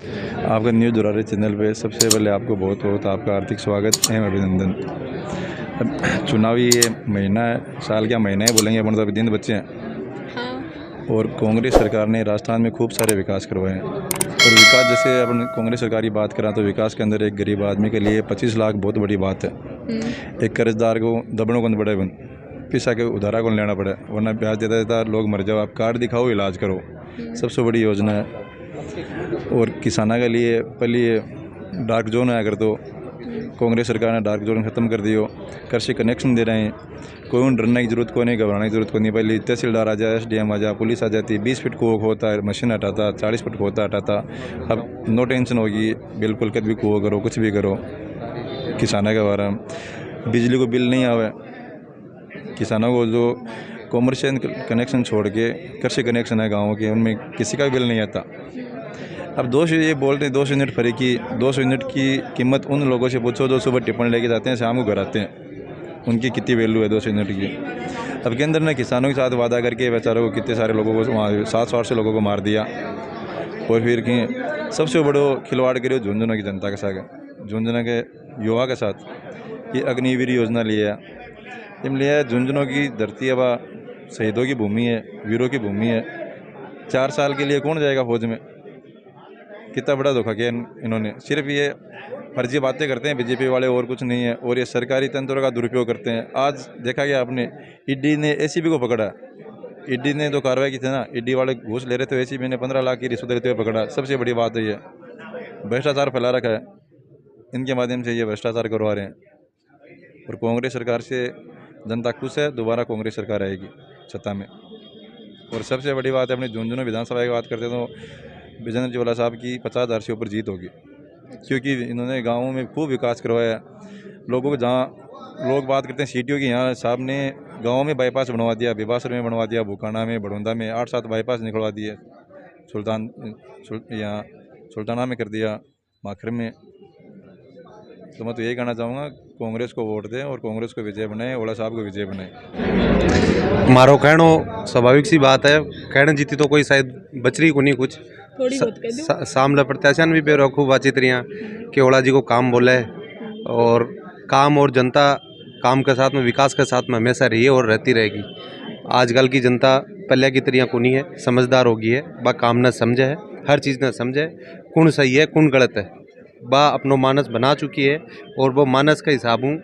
आपका news दुरारे channel पे सबसे पहले आपको बहुत बहुत आपका हार्दिक स्वागत एवं अभिनंदन। अब चुनावी ये महीना है, साल क्या महीना है बोलेंगे अपन तो, अभी दिन बच्चे हैं। हाँ। और कांग्रेस सरकार ने राजस्थान में खूब सारे विकास करवाए हैं। और विकास जैसे अपन कांग्रेस सरकार की बात करें तो विकास के अंदर एक गरीब आदमी के लिए 25 लाख बहुत बड़ी बात है। एक कर्जदार को दबड़ों को पड़े बन पिसा के उधारा को लेना पड़े, वरना ब्याज देता देता लोग मर जाओ, आप कार्ड दिखाओ इलाज करो, सबसे बड़ी योजना है। और किसानों के लिए पहले ये डार्क जोन है, अगर तो कांग्रेस सरकार ने डार्क जोन ख़त्म कर दियो, कृषि कनेक्शन दे रहे हैं, कोई डरने की जरूरत को नहीं, घबराने की जरूरत को नहीं। पहले तहसीलदार आ जाए, एसडीएम आ जाए, पुलिस आ जाती, 20 फीट कुओं होता है मशीन हटाता, 40 फीट होता हटाता। अब नो टेंशन होगी, बिल्कुल कभी भी कुओं करो, कुछ भी करो। किसानों के बारे में बिजली को बिल नहीं आवे, किसानों को जो कॉमर्शियल कनेक्शन छोड़ के कृषि कनेक्शन है गाँव के, उनमें किसी का बिल नहीं आता। अब 200 ये बोलते हैं 200 यूनिट फ्री की, 200 यूनिट की कीमत उन लोगों से पूछो जो सुबह टिफिन लेके जाते हैं, शाम को घर आते हैं, उनकी कितनी वैल्यू है 200 यूनिट की। अब केंद्र ने किसानों के साथ वादा करके बेचारों को कितने सारे लोगों को वहाँ 700 लोगों को मार दिया। और फिर कि सबसे बड़ो खिलवाड़ करियो झुंझुनू की जनता के साथ, झुंझुनू के युवा के साथ। ये अग्निवीर योजना लिया है, जब लिया है झुंझुनू की धरती अब शहीदों की भूमि है, वीरों की भूमि है। 4 साल के लिए कौन जाएगा फौज में? कितना बड़ा धोखा किया इन्होंने। सिर्फ ये फर्जी बातें करते हैं बीजेपी वाले, और कुछ नहीं है। और ये सरकारी तंत्र का दुरुपयोग करते हैं। आज देखा गया आपने, ईडी ने एसीबी को पकड़ा। ईडी ने तो कार्रवाई की थी ना, ईडी वाले घूस ले रहे थे, एसीबी ने 15 लाख की रिश्वत लेते हुए पकड़ा। सबसे बड़ी बात है ये भ्रष्टाचार फैला रखा है, इनके माध्यम से ये भ्रष्टाचार करवा रहे हैं। और कांग्रेस सरकार से जनता खुश है, दोबारा कांग्रेस सरकार आएगी सत्ता में। और सबसे बड़ी बात है, अपनी झुंझुनू विधानसभा की बात करते तो विजेंद्र चौला साहब की 50,000 से ऊपर जीत होगी, क्योंकि इन्होंने गाँवों में खूब विकास करवाया। लोगों को जहाँ लोग बात करते हैं सीटियों की, यहाँ साहब ने गाँव में बाईपास बनवा दिया, बेबासर में बनवा दिया, भूकाना में, बड़ौदा में 8-7 बाईपास निकलवा दिए, यहाँ सुल्ताना में कर दिया, माखर में। तो मैं तो यही कहना चाहूँगा, कांग्रेस को वोट दें और कांग्रेस को विजय बनाए, ओला साहब को विजय बनाए। मारो कहनो स्वाभाविक सी बात है, कहने जीती तो कोई शायद बच रही को नहीं कुछ सामने प्रत्याशन भी बेवकूफ़ बातचीत रही कि ओला जी को काम बोले, और काम और जनता काम के साथ में विकास के साथ में हमेशा रही है और रहती रहेगी। आजकल की जनता पहले की तरह को नहीं है, समझदार होगी है, बा काम न समझे है, हर चीज़ न समझे कौन सही है कौन गलत है, बा अपनो मानस बना चुकी है। और वो मानस का हिसाब हूँ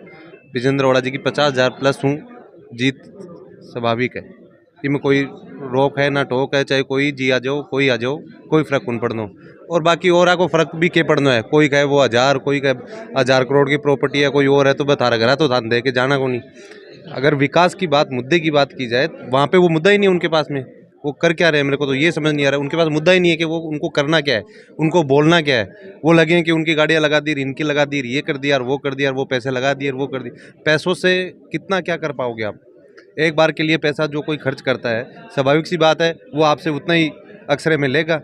विजेंद्र ओला जी की 50,000 प्लस हूँ, जीत स्वाभाविक है। इनमें कोई रोक है ना टोक है, चाहे कोई जी आ जाओ कोई आ जाओ, कोई फ़र्क कौन पड़नो। और बाकी और आको फ़र्क भी के पड़ना है, कोई कहे वो 1000, कोई कहे 1000 करोड़ की प्रॉपर्टी है, कोई और है तो बता रहा तो धान दे के जाना को नहीं। अगर विकास की बात, मुद्दे की बात की जाए, वहाँ पे वो मुद्दा ही नहीं है उनके पास में, वो कर क्या रहे हैं मेरे को तो ये समझ नहीं आ रहा है। उनके पास मुद्दा ही नहीं है कि वो उनको करना क्या है, उनको बोलना क्या है। वो लगे कि उनकी गाड़ियाँ लगा दी, इनकी लगा दी, ये कर दिया और वो कर दिया, और वो पैसे लगा दिए और वो कर दिए। पैसों से कितना क्या कर पाओगे आप? एक बार के लिए पैसा जो कोई खर्च करता है, स्वाभाविक सी बात है वो आपसे उतना ही अक्सरे में लेगा।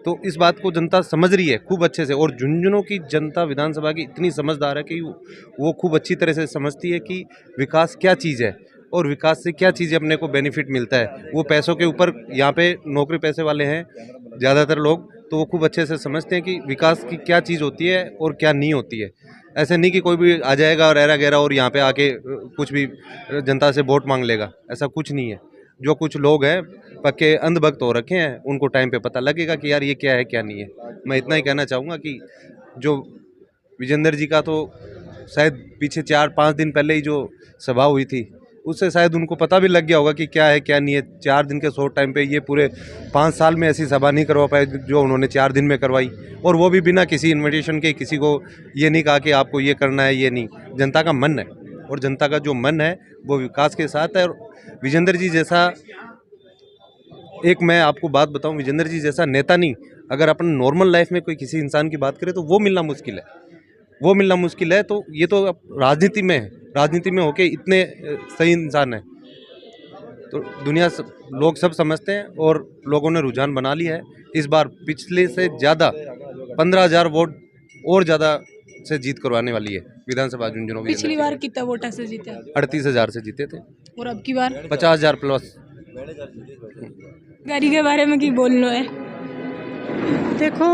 तो इस बात को जनता समझ रही है खूब अच्छे से। और झुंझुनू की जनता विधानसभा की इतनी समझदार है कि वो खूब अच्छी तरह से समझती है कि विकास क्या चीज़ है और विकास से क्या चीज़ें अपने को बेनिफिट मिलता है। वो पैसों के ऊपर, यहाँ पे नौकरी पैसे वाले हैं ज़्यादातर लोग, तो वो खूब अच्छे से समझते हैं कि विकास की क्या चीज़ होती है और क्या नहीं होती है। ऐसे नहीं कि कोई भी आ जाएगा और ऐरा गहरा और यहाँ पे आके कुछ भी जनता से वोट मांग लेगा, ऐसा कुछ नहीं है। जो कुछ लोग हैं पक्के अंधभक्त हो रखे हैं, उनको टाइम पे पता लगेगा कि यार ये क्या है क्या नहीं है। मैं इतना ही कहना चाहूँगा कि जो विजेंद्र जी का तो शायद पीछे 4-5 दिन पहले ही जो सभा हुई थी, उससे शायद उनको पता भी लग गया होगा कि क्या है क्या नहीं है। 4 दिन के शॉर्ट टाइम पे ये पूरे 5 साल में ऐसी सभा नहीं करवा पाए जो उन्होंने 4 दिन में करवाई, और वो भी बिना किसी इन्विटेशन के। किसी को ये नहीं कहा कि आपको ये करना है, ये नहीं। जनता का मन है, और जनता का जो मन है वो विकास के साथ है। और विजेंद्र जी जैसा, एक मैं आपको बात बताऊं, विजेंद्र जी जैसा नेता नहीं, अगर अपन नॉर्मल लाइफ में कोई किसी इंसान की बात करें तो वो मिलना मुश्किल है, वो मिलना मुश्किल है। तो ये तो अब राजनीति में है, राजनीति में होके इतने सही इंसान है, तो दुनिया लोग सब समझते हैं और लोगों ने रुझान बना लिया है। इस बार पिछले से ज़्यादा 15,000 वोट और ज़्यादा से जीत करवाने वाली है विधानसभा झुंझुनू। पिछली बार कितना वोटा से जीते? 38,000 से जीते थे, और अब की बार 50,000 प्लस। गाड़ी के बारे में की बोलना है? देखो,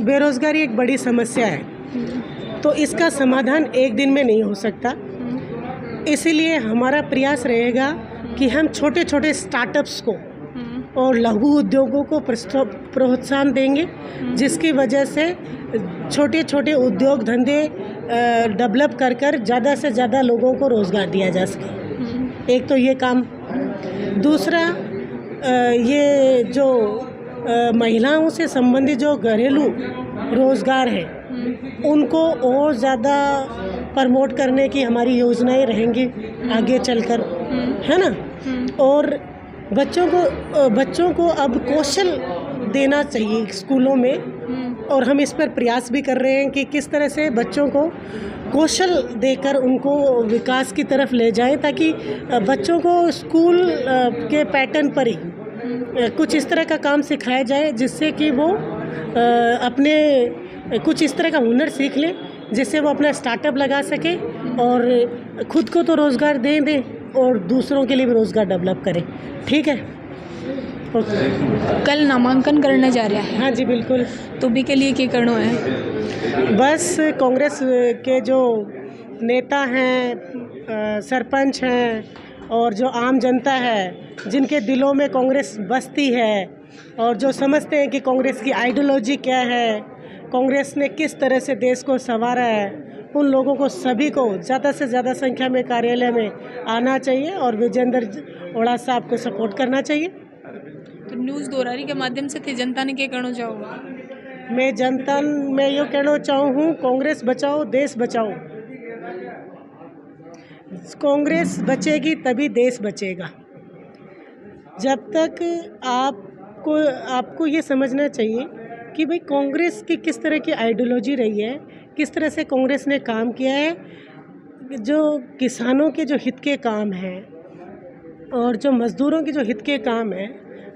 बेरोज़गारी एक बड़ी समस्या है, तो इसका समाधान एक दिन में नहीं हो सकता। इसीलिए हमारा प्रयास रहेगा कि हम छोटे छोटे स्टार्टअप्स को और लघु उद्योगों को प्रोत्साहन देंगे, जिसकी वजह से छोटे छोटे उद्योग धंधे डेवलप कर कर ज़्यादा से ज़्यादा लोगों को रोज़गार दिया जा सके। एक तो ये काम। दूसरा, ये जो महिलाओं से संबंधित जो घरेलू रोज़गार है उनको और ज़्यादा प्रमोट करने की हमारी योजनाएं रहेंगी आगे चलकर, है ना। और बच्चों को अब कौशल देना चाहिए स्कूलों में, और हम इस पर प्रयास भी कर रहे हैं कि किस तरह से बच्चों को कौशल देकर उनको विकास की तरफ ले जाएं, ताकि बच्चों को स्कूल के पैटर्न पर ही कुछ इस तरह का काम सिखाया जाए जिससे कि वो अपने कुछ इस तरह का हुनर सीख लें जिससे वो अपना स्टार्टअप लगा सके और खुद को तो रोज़गार दें और दूसरों के लिए भी रोज़गार डेवलप करें। ठीक है, कल नामांकन करने जा रहा है। हाँ जी बिल्कुल। तो भी के लिए क्या करना है? बस कांग्रेस के जो नेता हैं, सरपंच हैं और जो आम जनता है जिनके दिलों में कांग्रेस बसती है और जो समझते हैं कि कांग्रेस की आइडियोलॉजी क्या है, कांग्रेस ने किस तरह से देश को संवारा है, उन लोगों को सभी को ज़्यादा से ज़्यादा संख्या में कार्यालय में आना चाहिए और विजेंद्र ओड़ा साहब को सपोर्ट करना चाहिए। तो न्यूज़ दोरारी के माध्यम से जनता ने क्या कहना चाहोगे? मैं जनता में ये कहना चाहूँ हूँ, कांग्रेस बचाओ देश बचाओ। कांग्रेस बचेगी तभी देश बचेगा। जब तक आपको ये समझना चाहिए कि भाई कांग्रेस की किस तरह की आइडियोलॉजी रही है, किस तरह से कांग्रेस ने काम किया है, जो किसानों के जो हित के काम हैं और जो मज़दूरों के जो हित के काम हैं,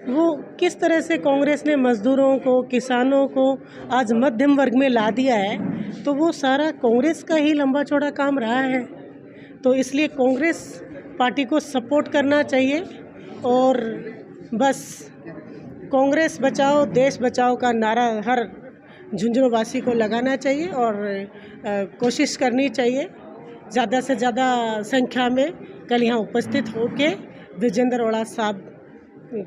वो किस तरह से कांग्रेस ने मज़दूरों को, किसानों को आज मध्यम वर्ग में ला दिया है, तो वो सारा कांग्रेस का ही लंबा चौड़ा काम रहा है। तो इसलिए कांग्रेस पार्टी को सपोर्ट करना चाहिए और बस कांग्रेस बचाओ देश बचाओ का नारा हर झुंझुनू वासी को लगाना चाहिए और कोशिश करनी चाहिए ज़्यादा से ज़्यादा संख्या में कल यहाँ उपस्थित होकर विजेंद्र ओड़ा साहब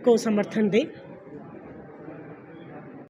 को समर्थन दें।